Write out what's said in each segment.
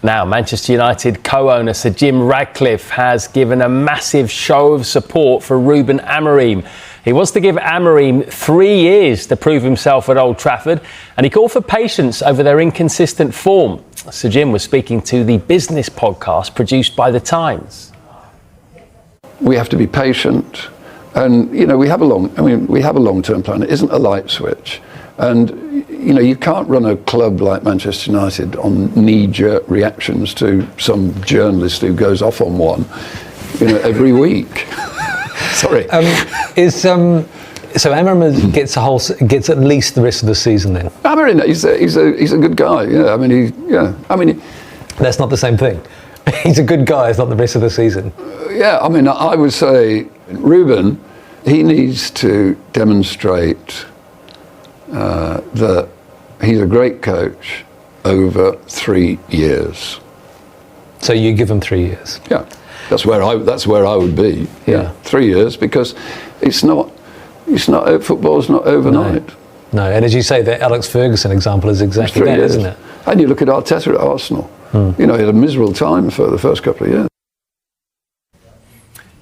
Now, Manchester United co-owner Sir Jim Ratcliffe has given a massive show of support for Ruben Amorim. He wants to give Amorim 3 years to prove himself at Old Trafford, and he called for patience over their inconsistent form. Sir Jim was speaking to the business podcast produced by The Times. We have to be patient, and we have a long-term plan. It isn't a light switch, and you can't run a club like Manchester United on knee-jerk reactions to some journalist who goes off on one, every week. Sorry. So Amorim gets at least the rest of the season then? Amorim, he's a good guy. That's not the same thing. He's a good guy. It's not the rest of the season. I would say Ruben, he needs to demonstrate that he's a great coach over 3 years. So you give him 3 years? Yeah, that's where I would be. Yeah, 3 years, because football's not overnight. No, and as you say, the Alex Ferguson example is exactly that, isn't it? And you look at Arteta at Arsenal. He had a miserable time for the first couple of years.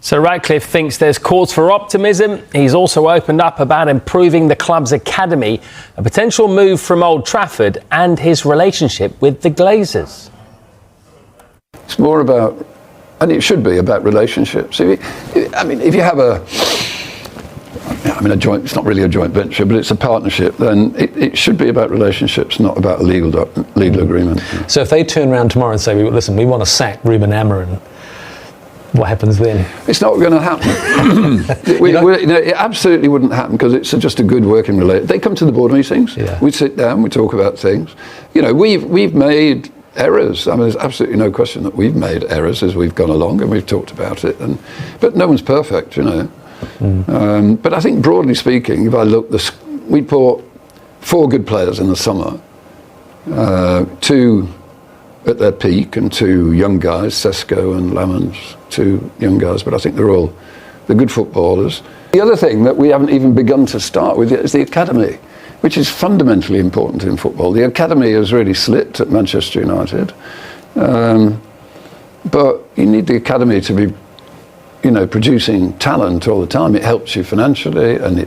So Ratcliffe thinks there's cause for optimism. He's also opened up about improving the club's academy, a potential move from Old Trafford, and his relationship with the Glazers. It's more about, and it should be about, relationships. If you have a joint, it's not really a joint venture, but it's a partnership, then it should be about relationships, not about a legal agreement. So if they turn around tomorrow and say, listen, we want to sack Ruben Amorim, what happens then? It's not going to happen. It absolutely wouldn't happen, because it's just a good working relationship. They come to the board meetings. Yeah. We sit down, we talk about things. We've made errors. There's absolutely no question that we've made errors as we've gone along, and we've talked about it. But no one's perfect, But I think, broadly speaking, if I look, we bought 4 good players in the summer, 2 at their peak, and 2 young guys, Sesko and Lamans, 2 young guys, but I think they're good footballers. The other thing that we haven't even begun to start with yet is the academy, which is fundamentally important in football. The academy has really slipped at Manchester United, but you need the academy to be producing talent all the time. It helps you financially, and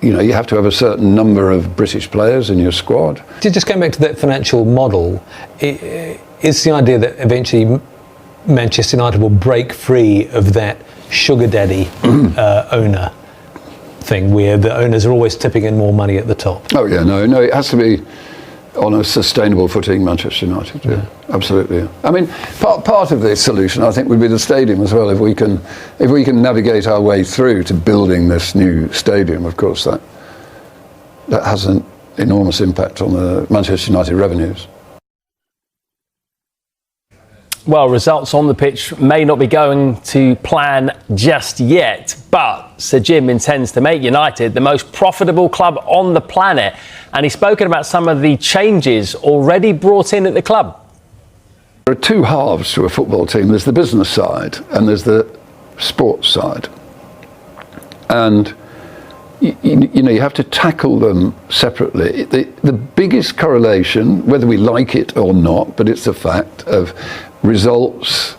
you have to have a certain number of British players in your squad. Just going back to that financial model, is the idea that eventually Manchester United will break free of that sugar daddy owner thing, where the owners are always tipping in more money at the top? Oh yeah, no, it has to be on a sustainable footing, Manchester United. Yeah, absolutely. Yeah. Part of the solution, I think, would be the stadium as well. If we can navigate our way through to building this new stadium, of course, that has an enormous impact on the Manchester United revenues. Well, results on the pitch may not be going to plan just yet, but Sir Jim intends to make United the most profitable club on the planet, and he's spoken about some of the changes already brought in at the club. There are 2 halves to a football team. There's the business side and there's the sports side. And you have to tackle them separately. The biggest correlation, whether we like it or not, but it's a fact, of results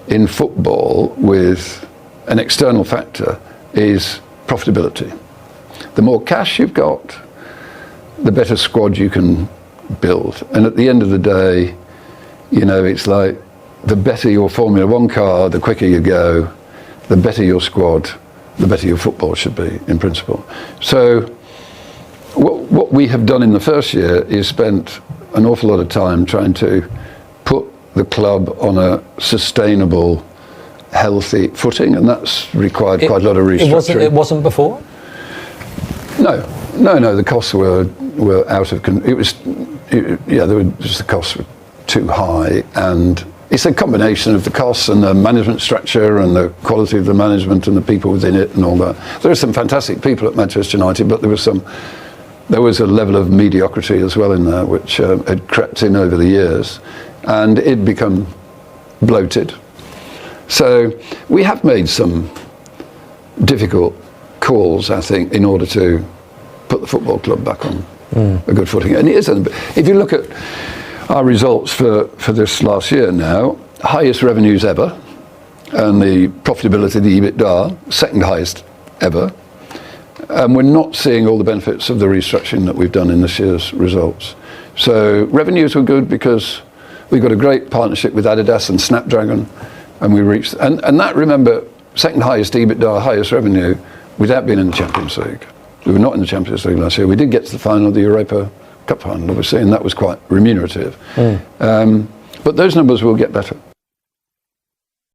in football with an external factor is profitability. The more cash you've got, the better squad you can build. And at the end of the day, it's like, the better your Formula 1 car, the quicker you go, the better your squad, the better your football should be, in principle. So what we have done in the first year is spent an awful lot of time trying to put the club on a sustainable, healthy footing, and that's required quite a lot of restructuring. It wasn't before? No, the costs were out of the costs were too high, and it's a combination of the costs and the management structure and the quality of the management and the people within it and all that. There are some fantastic people at Manchester United, but there was a level of mediocrity as well in there, which had crept in over the years, and it'd become bloated. So we have made some difficult calls, I think, in order to put the football club back on a good footing. And it isn't. If you look at our results for this last year now, highest revenues ever, and the profitability, the EBITDA, second highest ever. And we're not seeing all the benefits of the restructuring that we've done in this year's results. So revenues were good because we've got a great partnership with Adidas and Snapdragon, and we reached, and that, remember, second highest EBITDA, highest revenue, without being in the Champions League. We were not in the Champions League last year. We did get to the final of the Europa Cup final, obviously, and that was quite remunerative. But those numbers will get better.